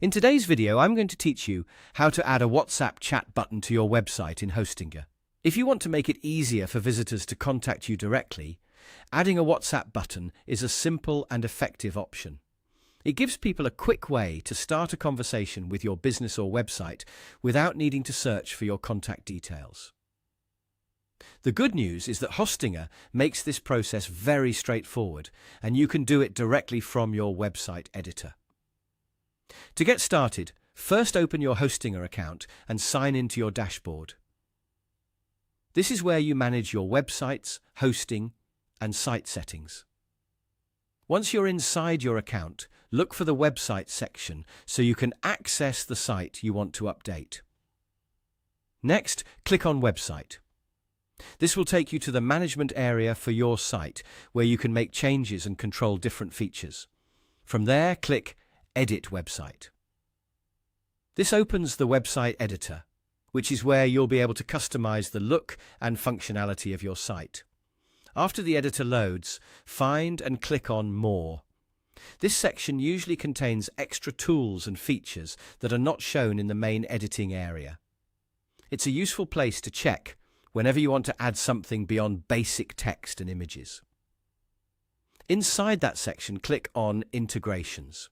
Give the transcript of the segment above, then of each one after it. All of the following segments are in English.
In today's video, I'm going to teach you how to add a WhatsApp chat button to your website in Hostinger. If you want to make it easier for visitors to contact you directly, adding a WhatsApp button is a simple and effective option. It gives people a quick way to start a conversation with your business or website without needing to search for your contact details. The good news is that Hostinger makes this process very straightforward, and you can do it directly from your website editor. To get started, first open your Hostinger account and sign into your dashboard. This is where you manage your websites, hosting, and site settings. Once you're inside your account, look for the website section so you can access the site you want to update. Next, click on Website. This will take you to the management area for your site, where you can make changes and control different features. From there, click Edit Website. This opens the website editor, which is where you'll be able to customize the look and functionality of your site. After the editor loads, find and click on More. This section usually contains extra tools and features that are not shown in the main editing area. It's a useful place to check whenever you want to add something beyond basic text and images. Inside that section, click on Integrations.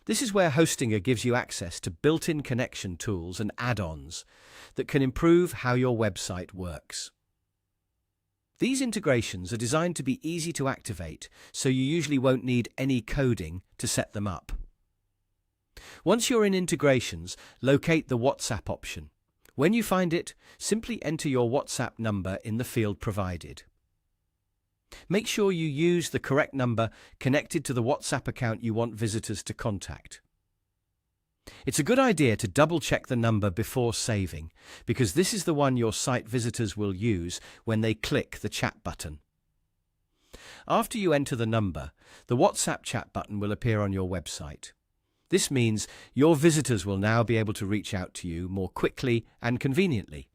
This is where Hostinger gives you access to built-in connection tools and add-ons that can improve how your website works. These integrations are designed to be easy to activate, so you usually won't need any coding to set them up. Once you're in Integrations, locate the WhatsApp option. When you find it, simply enter your WhatsApp number in the field provided. Make sure you use the correct number connected to the WhatsApp account you want visitors to contact. It's a good idea to double-check the number before saving, because this is the one your site visitors will use when they click the chat button. After you enter the number, the WhatsApp chat button will appear on your website. This means your visitors will now be able to reach out to you more quickly and conveniently.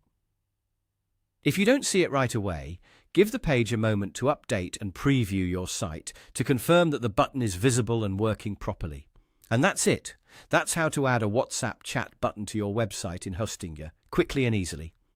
If you don't see it right away, give the page a moment to update and preview your site to confirm that the button is visible and working properly. And that's it. That's how to add a WhatsApp chat button to your website in Hostinger quickly and easily.